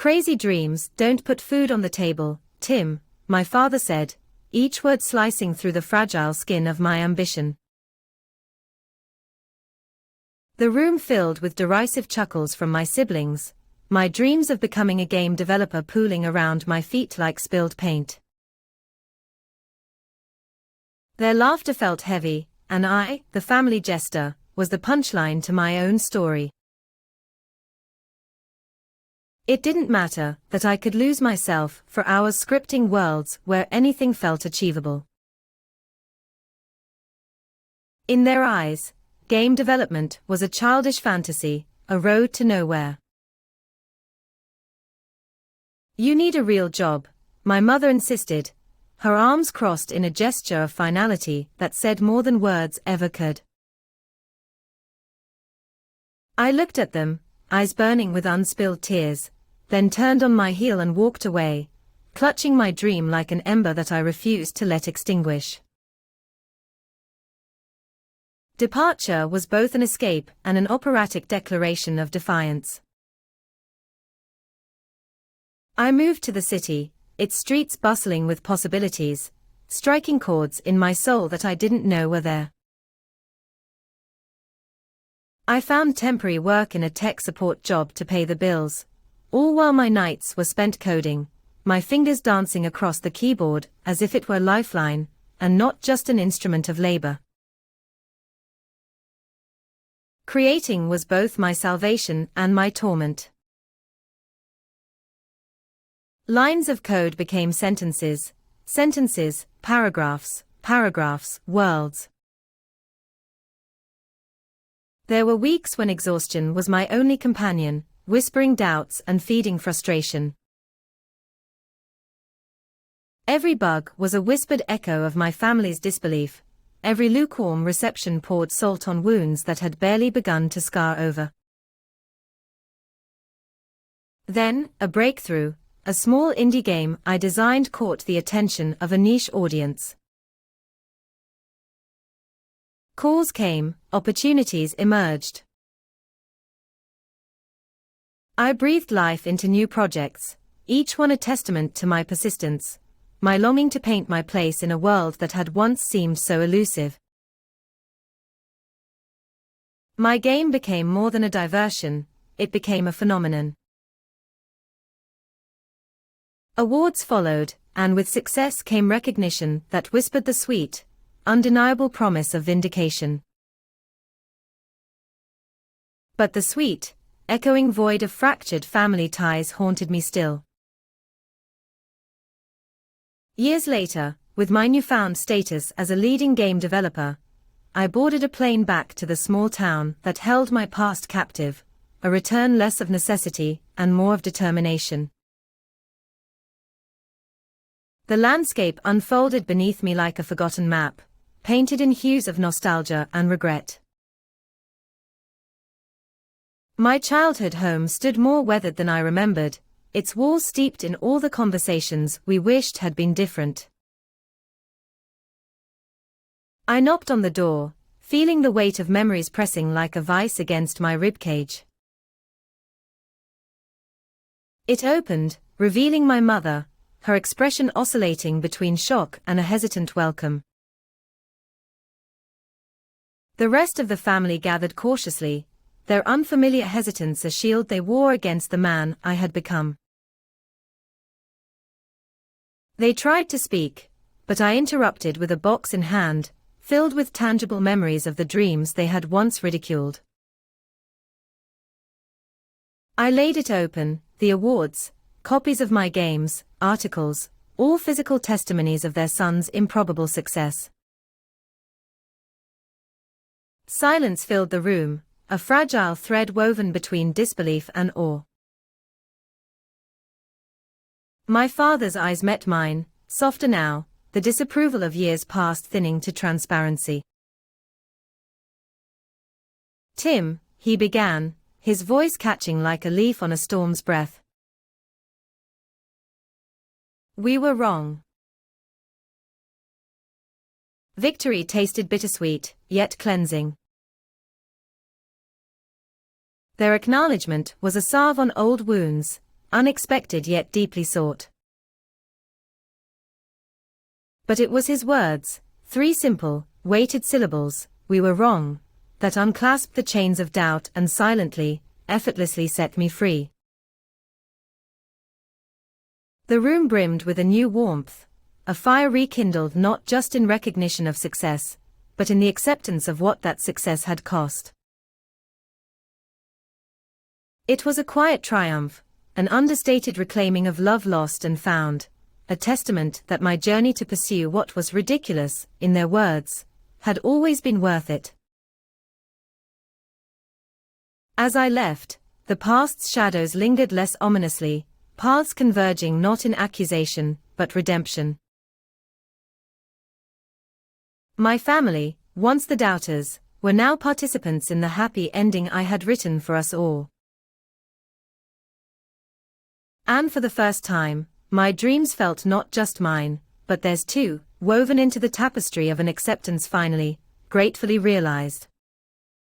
Crazy dreams don't put food on the table, Tim, my father said, each word slicing through the fragile skin of my ambition. The room filled with derisive chuckles from my siblings, my dreams of becoming a game developer pooling around my feet like spilled paint. Their laughter felt heavy, and I, the family jester, was the punchline to my own story. It didn't matter that I could lose myself for hours scripting worlds where anything felt achievable. In their eyes, game development was a childish fantasy, a road to nowhere. You need a real job, my mother insisted, her arms crossed in a gesture of finality that said more than words ever could. I looked at them, eyes burning with unspilled tears, then turned on my heel and walked away, clutching my dream like an ember that I refused to let extinguish. Departure was both an escape and an operatic declaration of defiance. I moved to the city, its streets bustling with possibilities, striking chords in my soul that I didn't know were there. I found temporary work in a tech support job to pay the bills, all while my nights were spent coding, my fingers dancing across the keyboard as if it were lifeline, and not just an instrument of labor. Creating was both my salvation and my torment. Lines of code became sentences, sentences, paragraphs, paragraphs, worlds. There were weeks when exhaustion was my only companion, whispering doubts and feeding frustration. Every bug was a whispered echo of my family's disbelief, every lukewarm reception poured salt on wounds that had barely begun to scar over. Then, a breakthrough, a small indie game I designed caught the attention of a niche audience. Calls came, opportunities emerged. I breathed life into new projects, each one a testament to my persistence, my longing to paint my place in a world that had once seemed so elusive. My game became more than a diversion, it became a phenomenon. Awards followed, and with success came recognition that whispered the sweet, undeniable promise of vindication. But the sweet, echoing void of fractured family ties haunted me still. Years later, with my newfound status as a leading game developer, I boarded a plane back to the small town that held my past captive, a return less of necessity and more of determination. The landscape unfolded beneath me like a forgotten map, painted in hues of nostalgia and regret. My childhood home stood more weathered than I remembered, its walls steeped in all the conversations we wished had been different. I knocked on the door, feeling the weight of memories pressing like a vice against my ribcage. It opened, revealing my mother, her expression oscillating between shock and a hesitant welcome. The rest of the family gathered cautiously, their unfamiliar hesitance a shield they wore against the man I had become. They tried to speak, but I interrupted with a box in hand, filled with tangible memories of the dreams they had once ridiculed. I laid it open, the awards, copies of my games, articles, all physical testimonies of their son's improbable success. Silence filled the room, a fragile thread woven between disbelief and awe. My father's eyes met mine, softer now, the disapproval of years past thinning to transparency. "Tim," he began, his voice catching like a leaf on a storm's breath. "We were wrong." Victory tasted bittersweet, yet cleansing. Their acknowledgement was a salve on old wounds, unexpected yet deeply sought. But it was his words, 3 simple, weighted syllables, "We were wrong," that unclasped the chains of doubt and silently, effortlessly set me free. The room brimmed with a new warmth, a fire rekindled not just in recognition of success, but in the acceptance of what that success had cost. It was a quiet triumph, an understated reclaiming of love lost and found, a testament that my journey to pursue what was ridiculous, in their words, had always been worth it. As I left, the past's shadows lingered less ominously, paths converging not in accusation, but redemption. My family, once the doubters, were now participants in the happy ending I had written for us all. And for the first time, my dreams felt not just mine, but theirs too, woven into the tapestry of an acceptance finally, gratefully realized.